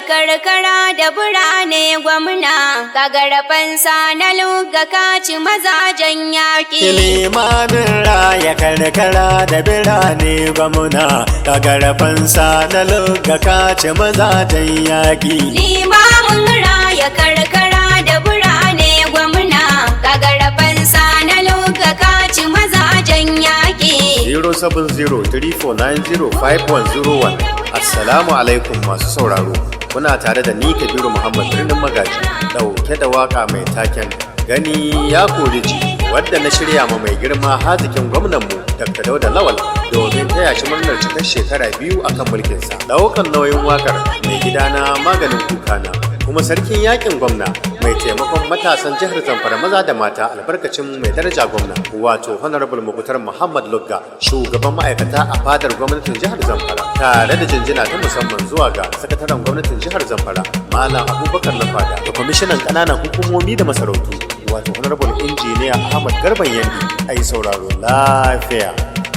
karkara da birane gwamna, gagara fansa na lugga kaci mazajen yaƙi. Limamin raya karkara da birane gwamna, gagara fansa na lugga kaci mazajen yaƙi. Limamin raya karkara da birane gwamna, gagara fansa na lugga kaci mazajen yaƙi. 07034905101. Assalamu alaikum masu sauraro, kuna tare da ni Kabiru Muhammad birnin magaji, dauke da waka mai taken gani ya kori ji, wadda na shirya ma mai girma hazikin gwamnanmu Dr. Dauda Lawal domin taya shi murnar cikar shekara 2 akan mulkinsa. Daukan nauyin wakar mai gidana maganin kukana, kuma sarkin yakin gwamna mai taimakon matasan jihar Zamfara maza da mata albarkacin mai daraja gwamna wato Honorable Mukutar Muhammad Lugga, shugaban ma'aikata a fadar gwamnatin jihar Zamfara, tare da jinjina ta musamman zuwa ga sakataren gwamnatin jihar Zamfara Malam Abubakar Lafada da kwamishinan ƙananan hukumomi da masarautu wato Honorable Injiniya Ahmad Garban Yandi. Ai sauraro lafiya.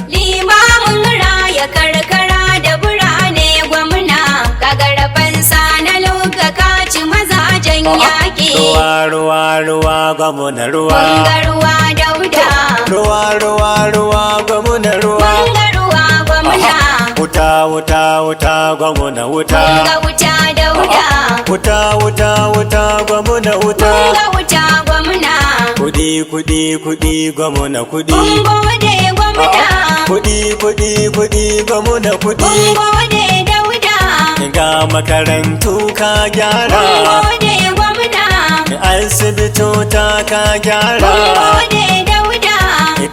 Limamin raya karkara da birane gwamna, gagara fansa na lugga kaci mazajen yaƙi. Ruwa ruwa ruwa gwamna ruwa. Munga ruwa Dauda. Ruwa ruwa ruwa gwamna ruwa. Munga ruwa gwamna. Wuta wuta wuta gwamna wuta. Munga wuta Dauda. Wuta wuta wuta gwamna wuta. Munga wuta gwamna. Kudi kudi kudi gwamna kudi. Mun gode gwamna. Kudi kudi kudi gwamna kudi. Mun gode Dauda. Ga makarantu ka gyara. Mun gode gwamna. Asibitota ka gyara. Mun gode Dauda.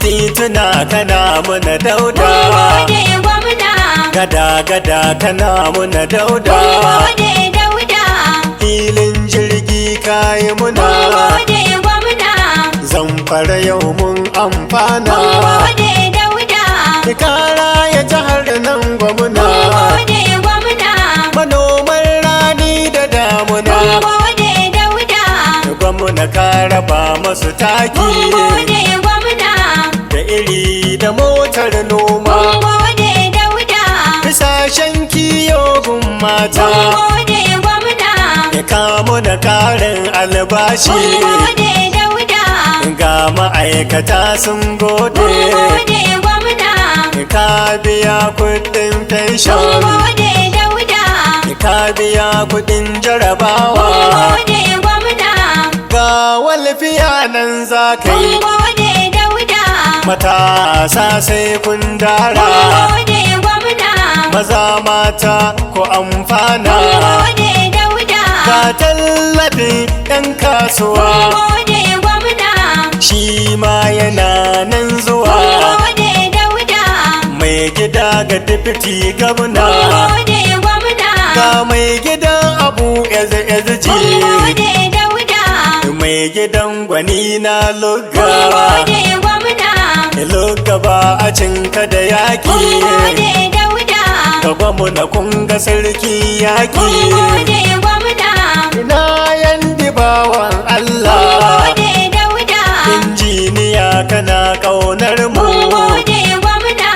Tituna kana muna Dauda. Mun gode gwamna. Gada gada kana muna Dauda. Mun gode Dauda. Filin jirgi kayi muna. Mun gode gwamna. Zamfara yau mun amfana. Mun gode Dauda. Kara ya jihar nan gwamna. Mun gode gwamna. Manoman rani da damuna. Mun gode Dauda. Gwamna ka raba masu taki. Mun gode gwamna. Da iri da motar noma. Mun gode Dauda. Bisashen kiyo gun mata. Mun gode gwamna. Ya kamo da karin albashi. Mun gode Dauda. Ga ma'aikata sun gode. Mun gode gwamna. Ka biya kudin Mun pension. gode Dauda. Ka biya kudin jarabawa. Mun gode gwamna. Ga walfiya nan za ka Mun yi. gode Dauda. Matasa sai kun Mun dara. gode gwamna. Maza mata ko amfana. Mun gode Dauda. Ga tallafin 'yan Mun kasuwa. gode gwamna. Shi ma yana nan Mun zuwa. gode Dauda. Mai gida ga dipiti gabna. Mun gode gwamna. Ga mai gidan abu eze ji. Mun gode Dauda. Mai gidan gwani na Mun lugga. gode gwamna. Lugga ba a cinka da yaki. Mun gode Dauda. Ga gwamna kun ga sarki Mun yaki. gode gwamna. Ina yandi bawan Mun Allah. gode Dauda. Injiniya kana kaunar mu. Mun gode gwamna.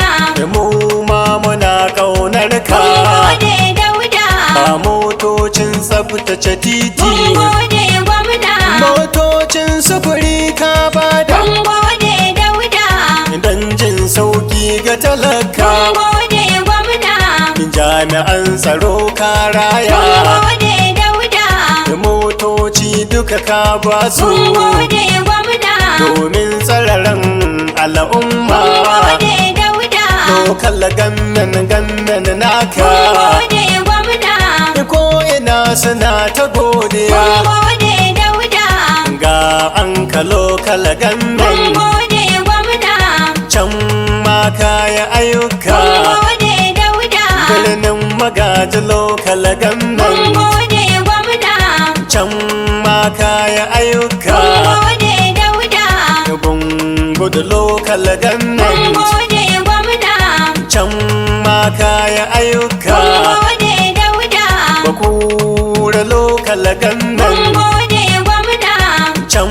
Mu ma muna kaunar ka. Mun gode Dauda. Ba motocin tsaftace titi. Mun gode gwamna. Motocin sufuri ka bada. Mun gode Dauda. Don jin sauki ga talaka. Mun gode gwamna. Jami'an tsaro ka raya. Mun gode Dauda. Motoci duka ka basu. Mun gode gwamna. Domin tsararan al'umma. Mun gode Dauda. Lokal gammen naka. Mun gode gwamna. Ko ina suna ta godiya. Mun gode Dauda. Ga an ka lokal Mun gammen. gode gwamna. Can ma kaya ayyuka. Mun gode Dauda. Birnin magaji lokal Mun gammen. gode gwamna. Can ma kaya ayyuka. Mun gode Dauda. Bungudu lokal Mun gammen. gode gwamna. Can ma kaya ayyuka. Mun gode Dauda. Bakura lokal Mun gammen. gode gwamna. Can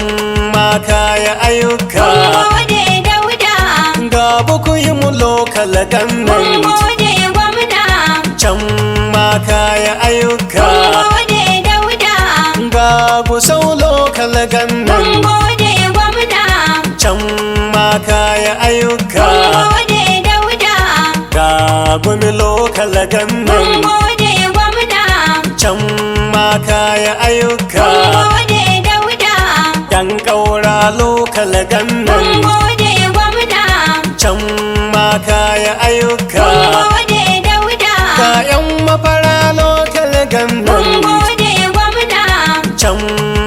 ma kaya ayyuka. Mun gode Dauda. Ga bukuyi mu lokal Mun gammen. gode gwamna. Can ma kaya ayyuka. Mun gode gusau lokal mun gannan gode gwamna, can ma kaya ayyuka mun gode dauda, ga gumi lokal mun gannan gode gwamna, can ma kaya ayyuka mun gode dauda, dan kaura lokal mun gannan gode gwamna, can ma kaya ayyuka mun gode dauda, ga yan mafara lokal mun gannan gode gwamna, can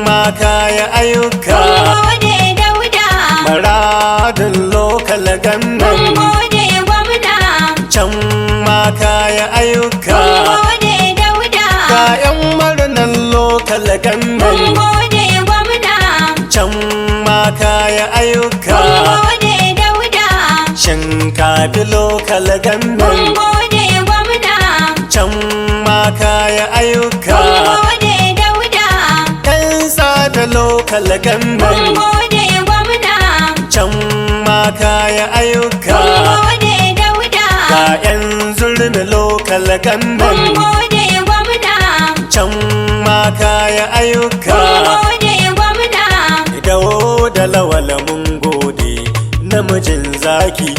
ma kaya ayyuka mun gode dauda, maradin lokal mun gannan gode gwamna, can ma kaya ayyuka mun gode dauda, ga yan murnan lokal mun gannan gode gwamna, can ma kaya ayyuka mun gode dauda, shinkafi lokal mun gannan gode gwamna, can ma kaya ayyuka mun gode dauda, kan sada lokal mun gannan gode gwamna, can ma kaya ayyuka mun gode dauda, ga yan zurmi lokal mun gannan gode gwamna, can ma kaya ayyuka mun gode gwamna, dawo da lawala mun gode namijin zaki